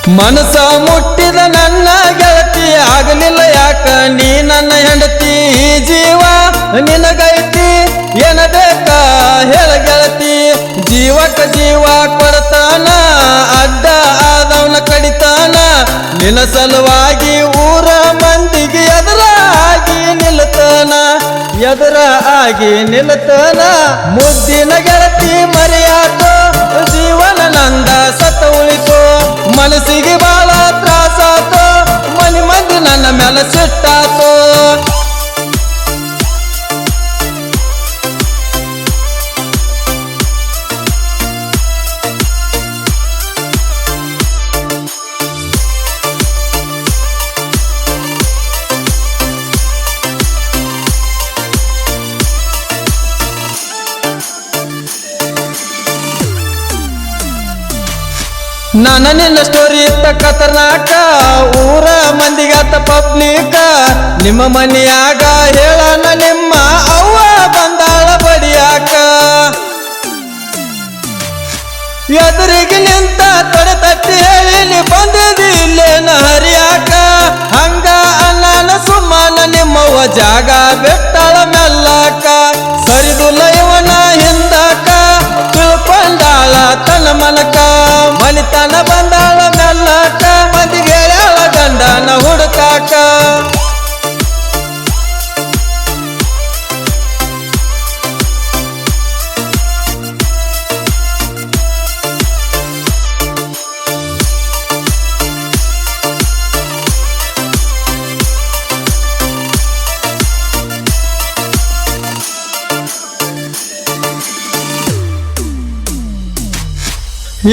ಮನಸ ಮುಟ್ಟಿದ ನನ್ನ ಗೆಳತಿ ಆಗಲಿಲ್ಲ ಯಾಕ ನೀ ನನ್ನ ಹೆಂಡತಿ ಈ ಜೀವ ನಿನಗೈತಿ ಏನ ಬೇಕ ಹೇಳ ಗೆಳತಿ ಜೀವಕ್ಕ ಜೀವ ಕೊಡ್ತಾನ ಅಡ್ಡ ಆದವನ ಕಡಿತಾನ ನಿನ್ನ ಸಲುವಾಗಿ ಊರ ಮಂದಿಗೆ ಎದುರ ಆಗಿ ನಿಲ್ತಾನ ಮುದ್ದಿನ ಗೆಳತಿ ಮರೆಯಾತೋ ಜೀವನ ನಂದ ಸತ್ತ ಉಳಿತೋ ಮನಸ್ಸಿಗೆ ಬಾಳ ತ್ರಾಸಾತೋ ಮನಿ ಮಂದಿ ನನ್ನ ಮೇಲೆ ಸಿಟ್ಟಾತೋ ನನ್ನ ನಿನ್ನ ಸ್ಟೋರಿ ಇತ್ತ ಖತರ್ನಾಕ ಊರ ಮಂದಿಗಾತ ಪಬ್ಲಿಕ ನಿಮ್ಮ ಮನೆಯಾಗ ಹೇಳನ ನಿಮ್ಮ ಅವ್ವ ಬಂದಾಳ ಬಡಿಯಾಕ ಎದುರಿಗೆ ನಿಂತ ತೊಡೆ ತಟ್ಟಿ ಹೇಳಿ ಬಂದಿದಿ ಇಲ್ಲೇನ ಹರಿಯಾಕ ಹಂಗ ಅಣ್ಣನ ಸುಮ್ಮನ ನಿಮ್ಮವ್ವ ಜಾಗ ಬೆಟ್ಟಳ ಮೆಲ್ಲಾಕ ಸರಿದುಲ್ಲ ಇವನ ಹಿಂದಕ ತಿಳ್ಕೊಂಡಾಳ ತನ್ನ ಮನಕ ಮನಿತನ ಬಂದಾಳ ಮೆಲ್ಲಾಕ ಮಂದಿಗೆ ಹೇಳ್ಯಾಳ ಗಂಡನ ಹುಡುಕಾಕ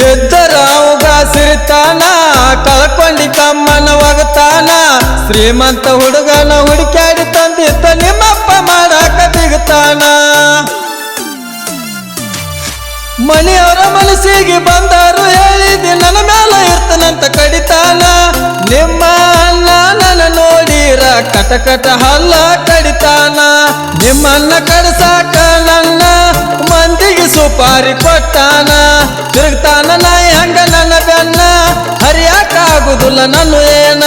ಎದ್ದರ ಅವುಗ ಸಿರಿತಾನ ಕಳ್ಕೊಂಡಿ ಕಮ್ಮನ ಒಗತಾನ ಶ್ರೀಮಂತ ಹುಡುಗನ ಹುಡುಕ್ಯಾಡಿ ತಂದಿತ್ತ ನಿಮ್ಮಪ್ಪ ಮಾಡಾಕ ಬಿಗುತ್ತಾನ ಮನೆಯವರ ಮನಸ್ಸಿಗೆ ಬಂದರು ಹೇಳಿದಿ ನನ್ನ ಮೇಲೆ ಇರ್ತನಂತ ಕಡಿತಾನ ನಿಮ್ಮ ಅಣ್ಣ ನನ್ನ ನೋಡಿರ ಕಟಕಟ ಹಲ್ಲ ಕಡಿತಾನ ನಿಮ್ಮನ್ನ ಕಡಸಾಕ ನನ್ನ ಮಂದಿಗೆ ಸುಪಾರಿ ಕೊಟ್ಟಾನ ತಿರುಗ್ತಾನ ನಾಯಿ ಹಂಗ ನನ್ನ ಬೆನ್ನ ಹರಿಯಾಕ ಆಗುದಿಲ್ಲ ನಾನು ಏನ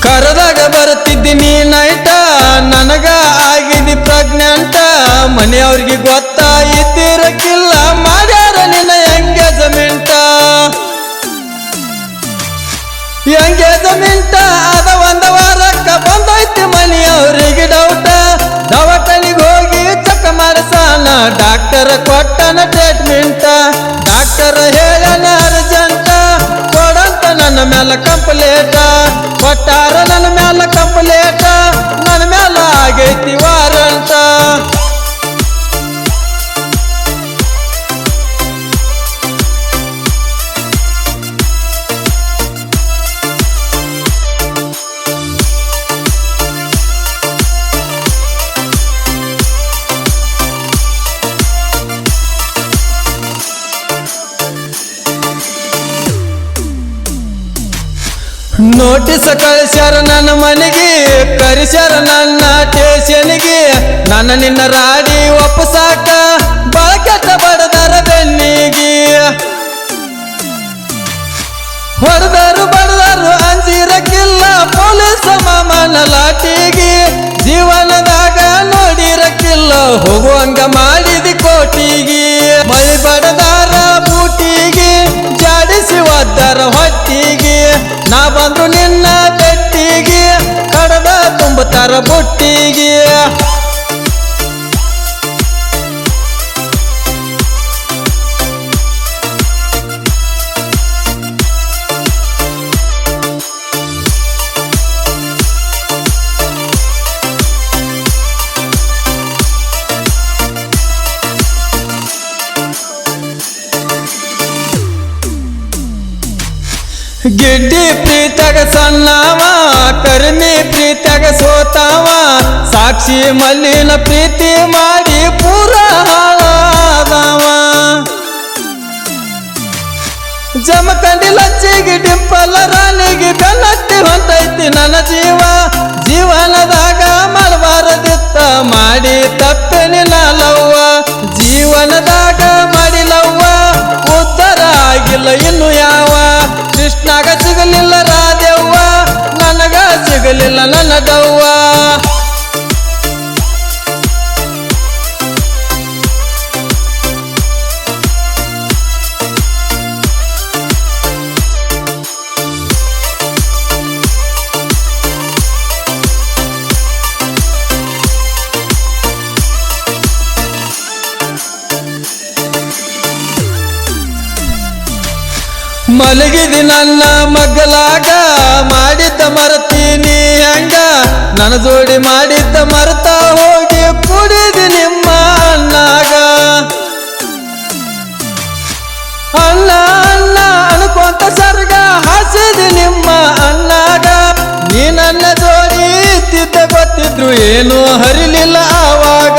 ಕರದಾಗ ಬರ್ತಿದ್ದಿ ನೀ ನೈಟ ನನಗ ಆಗಿದ್ದಿ ಪ್ರೆಗ್ನೆಂಟ ಮನೆಯವ್ರಿಗೆ ಗೊತ್ತಾಯಿದ್ದಿರಕ್ಕಿಲ್ಲ ಮಾಡ್ಯಾರ ನಿನ್ನ ಎಂಗೇಜ್ಮೆಂಟ ಅದ ಒಂದ ವಾರಕ್ಕ ಬಂದೈತಿ ಮನೆಯವ್ರಿಗೆ ಡೌಟ ದವಾಖಾನಿಗೆ ಹೋಗಿ ಚೆಕ್ ಮಾಡಿಸಾನ ಡಾಕ್ಟರ್ ಕೊಟ್ಟನ ಟ್ರೀಟ್ಮೆಂಟ್ ಡಾಕ್ಟರ್ ಹೇಳನ ಅರ್ಜೆಂಟ ಕೊಡಂತ ನನ್ನ ಮೇಲೆ ಕಂಪ್ಲೇಟ ಕೊಟ್ಟಾರ ನನ್ನ ಮೇಲೆ ಕಂಪ್ಲೇಟ ನನ್ನ ಮೇಲೆ ಆಗೈತಿ ವಾರಂಟ ನೋಟಿಸ್ ಕಳಿಸ್ಯಾರ ನನ್ನ ಮನೆಗೆ ಕರಿಸ್ಯಾರ ನನ್ನ ಸ್ಟೇಷನ್ಗೆ ನನ್ನ ನಿನ್ನ ರಾಡಿ ಒಪ್ಪಸಾಕ ಬಳಕೆಟ್ಟ ಬಡದಾರ ಬೆನ್ನಿಗೆ ಹೊಡೆದರು ಬಡದರು ಅಂಜಿರಕ್ಕಿಲ್ಲ ಪೊಲೀಸ್ ಮಾಮನ ಲಾಟಿಗೆ ಜೀವನದಾಗ ನೋಡಿರಕ್ಕಿಲ್ಲ ಹೋಗುವಂಗ ಮಾಡಿದಿ ಕೋಟಿಗೆ ಮಳಿ ಬಡದಾರ ಬೂಟಿಗೆ ಜಾಡಿಸಿ ಒದ್ದರ ಹೊಟ್ಟಿಗೆ ನಾ ಬಂದ್ರು ನಿನ್ನ ಬೆಟ್ಟಿಗೆ ಕಡದ ತುಂಬತಾರ ಬುಟ್ಟಿಗೆ ಗಿಡ್ಡಿ ಪ್ರೀತ್ಯಾಗ ಸಣ್ಣವ ಕರ್ಮಿ ಪ್ರೀತ್ಯಾಗ ಸೋತಾವ ಸಾಕ್ಷಿ ಮಲ್ಲಿನ ಪ್ರೀತಿ ಮಾಡಿ ಪೂರ ಹಾಳಾದವ ಜಮಖಂಡಿ ಲಚ್ಚಿಗೆ ಡಿಂಪಲ ರಾಣಿಗೆ ಬೆನ್ನತ್ತಿ ಹೊಂಟೈತಿ ನನ್ನ ಜೀವನದಾಗ ಮಾಡಬಾರದಿತ್ತ ಮಾಡಿ ತಪ್ಪೇನಿಲ್ಲ ಲವ್ವ ಜೀವನದಾಗ ಮಾಡಿಲವ್ವ ಉದ್ಧಾರ ಆಗಿಲ್ಲ ಇನ್ನು ಯಾವ ಕೃಷ್ಣಾಗ ಸಿಗಲಿಲ್ಲ ರಾಧೆವ್ವ ನನಗ ಸಿಗಲಿಲ್ಲ ನನ್ನ ದವ್ವ ಮಲಗಿದಿ ನನ್ನ ಮಗ್ಗಲಾಗ ಮಾಡಿದ್ದ ಮರತೀನಿ ಹಂಗ ನನ್ನ ಜೋಡಿ ಮಾಡಿದ್ದ ಮರತ ಹೋಗಿ ಕುಡಿದಿ ನಿಮ್ಮ ಅಣ್ಣಾಗ ಅಣ್ಣ ಅಣ್ಣ ಅನ್ಕೊಂತ ಸರ್ಗ ಹಾಸಿದಿ ನಿಮ್ಮ ಅಣ್ಣಾಗ ನೀ ನನ್ನ ಜೋಡಿ ಇದ್ದಿದ್ದ ಗೊತ್ತಿದ್ರು ಏನು ಹರಿಲಿಲ್ಲ ಆವಾಗ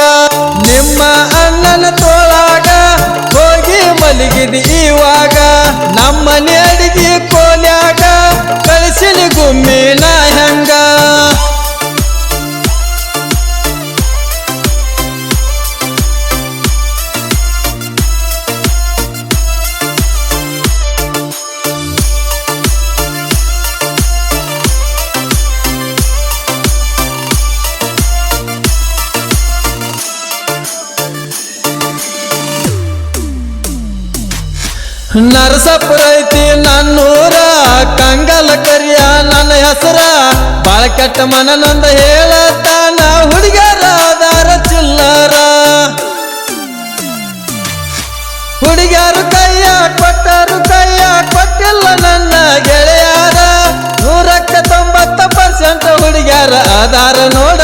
ನಿಮ್ಮ ಅಣ್ಣನ ತೋಳಾಗ ಹೋಗಿ ಮಲಗಿದಿ ಇವಾಗ ನಮ್ಮನೆ ಅಡಿಗೆ ಕೋಲ್ಯಾಗ ಕಳಿಸಿನಿ ಗುಮ್ಮಿನ ಹೆಂಗ ನರಸಪುರ ಐತಿ ನನ್ನೂರ ಕಂಗಲ ಕರಿಯ ನನ್ನ ಹೆಸರ ಬಾಳ ಕೆಟ್ಟ ಮನನೊಂದ ಹೇಳತಾನ ಹುಡುಗ್ಯಾರ ಅದಾರ ಚಿಲ್ಲರ ಹುಡುಗ್ಯಾರು ಕೈಯ ಕೊಟ್ಟರು ಕೈಯ ಕೊಟ್ಟಿಲ್ಲ ನನ್ನ ಗೆಳೆಯಾರ 100% ಹುಡುಗ್ಯಾರ ಅದಾರ ನೋಡ